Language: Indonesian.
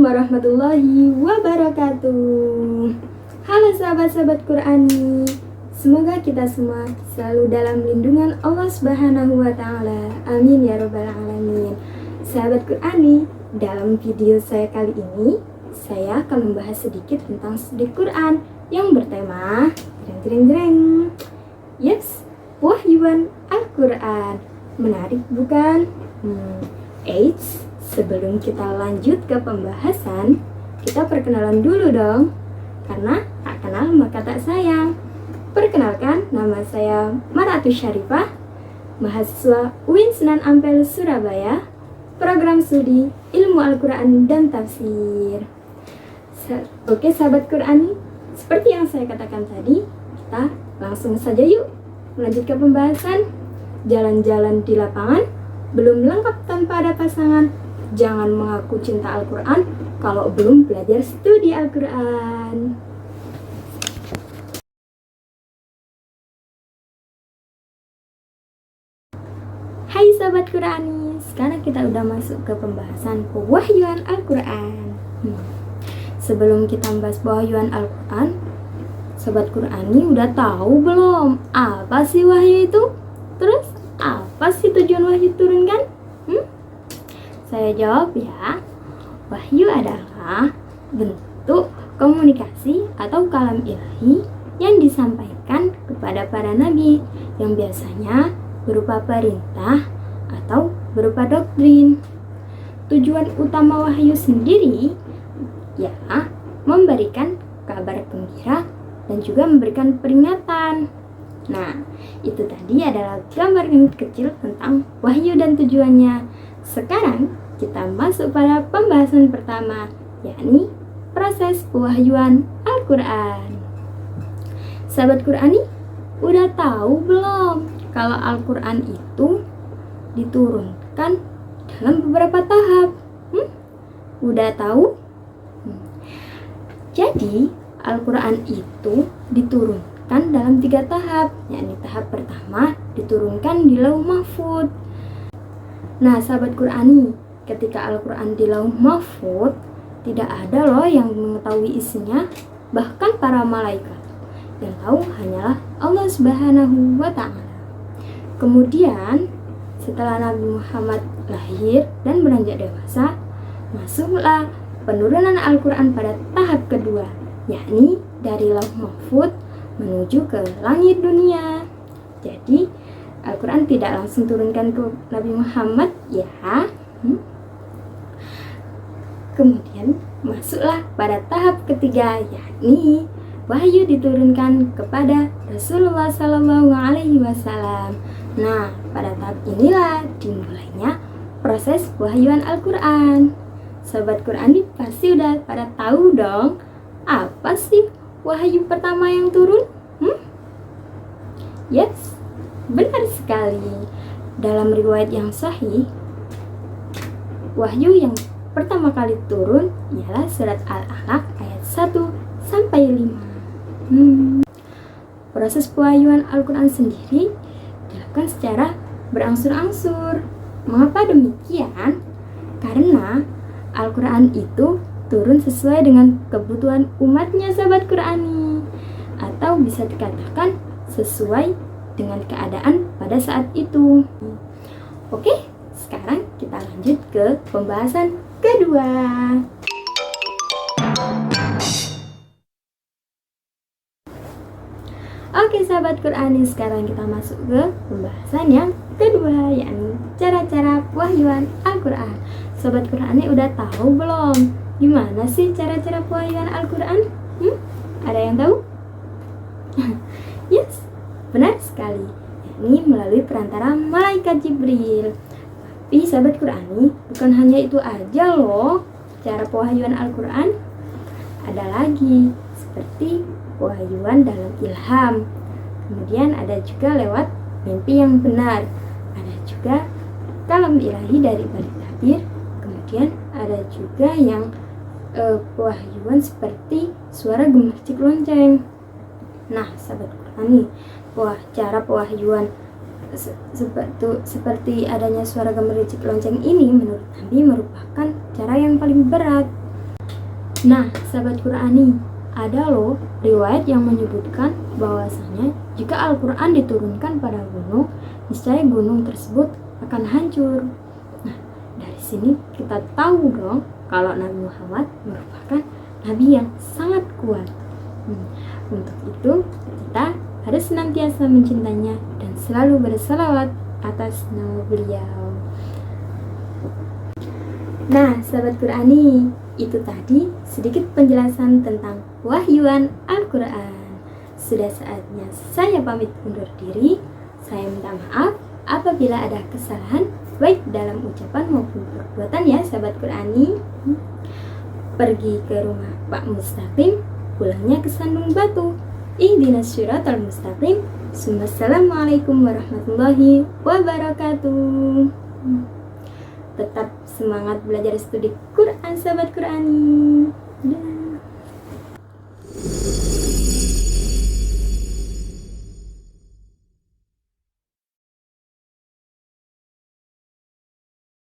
warahmatullahi wabarakatuh. Halo sahabat-sahabat Qur'ani, semoga kita semua selalu dalam lindungan Allah Subhanahu wa Ta'ala. Amin ya Rabbal 'Alamin. Sahabat Qur'ani, dalam video saya kali ini saya akan membahas sedikit tentang studi Quran yang bertema jreng. Yes, wahyuan Al-Quran. Menarik bukan? Eits, sebelum kita lanjut ke pembahasan, kita perkenalan dulu dong. Karena tak kenal maka tak sayang. Perkenalkan, nama saya Maratus Syarifah, mahasiswa UIN Sunan Ampel Surabaya, program studi Ilmu Al-Quran dan Tafsir. Oke sahabat Qur'ani, seperti yang saya katakan tadi, kita langsung saja yuk melanjut ke pembahasan. Jalan-jalan di lapangan belum lengkap tanpa ada pasangan. Jangan mengaku cinta Al-Quran kalau belum belajar studi Al-Quran. Hai sahabat Qur'ani, sekarang kita udah masuk ke pembahasan pewahyuan Al-Quran. Sebelum kita membahas pewahyuan Al-Quran, sahabat Qur'ani udah tahu belum apa sih wahyu itu? Terus apa sih tujuan wahyu turunkan? Saya jawab ya. Wahyu adalah bentuk komunikasi atau kalam ilahi yang disampaikan kepada para nabi, yang biasanya berupa perintah atau berupa doktrin. Tujuan utama wahyu sendiri ya memberikan kabar gembira dan juga memberikan peringatan. Nah, itu tadi adalah gambaran kecil tentang wahyu dan tujuannya. Sekarang kita masuk pada pembahasan pertama, yakni proses pewahyuan Al-Quran. Sahabat Qur'ani, udah tahu belum kalau Al-Quran itu diturunkan dalam beberapa tahap? Udah tahu? Jadi, Al-Quran itu diturunkan dalam 3 tahap, yakni tahap pertama diturunkan di Lauh Mahfuz. Nah sahabat Qur'ani, ketika Al-Quran di Lauh Mahfuz, tidak ada loh yang mengetahui isinya, bahkan para malaikat. Yang tahu hanyalah Allah Subhanahu wa Ta'ala. Kemudian setelah Nabi Muhammad lahir dan beranjak dewasa, masuklah penurunan Al-Quran pada tahap kedua, yakni dari Lauh Mahfuz menuju ke langit dunia. Jadi Al-Quran tidak langsung turunkan ke Nabi Muhammad ya. Kemudian masuklah pada tahap ketiga, yakni wahyu diturunkan kepada Rasulullah SAW. Nah, pada tahap inilah dimulainya proses wahyuan Al-Quran. Sahabat Qur'ani pasti udah pada tahu dong, apa sih wahyu pertama yang turun? Yes, benar sekali. Dalam riwayat yang sahih, wahyu yang pertama kali turun ialah surat Al-Alaq ayat 1-5. Proses pewahyuan Al-Quran sendiri dilakukan secara berangsur-angsur. Mengapa demikian? Karena Al-Quran itu turun sesuai dengan kebutuhan umatnya sahabat Qur'ani, atau bisa dikatakan sesuai dengan keadaan pada saat itu. Oke, sekarang kita lanjut ke pembahasan kedua. Oke sahabat Qur'ani, sekarang kita masuk ke pembahasan yang kedua, yakni cara-cara pewahyuan Al-Quran. Sahabat Qur'ani udah tahu belum gimana sih cara-cara pewahyuan Al-Quran? Ada yang tahu? Yes, benar sekali, yakni melalui perantara malaikat Jibril. Tapi sahabat Qur'ani, bukan hanya itu aja loh cara pewahyuan Al-Quran. Ada lagi seperti pewahyuan dalam ilham. Kemudian ada juga lewat mimpi yang benar. Ada juga kalam ilahi dari balik tabir. Kemudian ada juga yang pewahyuan seperti suara gemericik lonceng. Nah sahabat Qur'ani, cara pewahyuan seperti adanya suara gemericik lonceng ini menurut Nabi merupakan cara yang paling berat. Nah, sahabat Qur'ani, ada loh riwayat yang menyebutkan bahwasanya jika Al-Quran diturunkan pada gunung, niscaya gunung tersebut akan hancur. Nah, dari sini kita tahu dong kalau Nabi Muhammad merupakan Nabi yang sangat kuat. Untuk itu, kita harus senantiasa mencintainya dan selalu berselawat atas nama beliau. Nah, sahabat Qur'ani, itu tadi sedikit penjelasan tentang wahyuan Al-Quran. Sudah saatnya saya pamit undur diri. Saya minta maaf apabila ada kesalahan baik dalam ucapan maupun perbuatan ya sahabat Qur'ani. Pergi ke rumah Pak Mustaqim, pulangnya ke Sandung Batu. Ihdinas syiratal mustaqim. Assalamualaikum warahmatullahi wabarakatuh. Tetap semangat belajar studi Quran sahabat Qur'ani.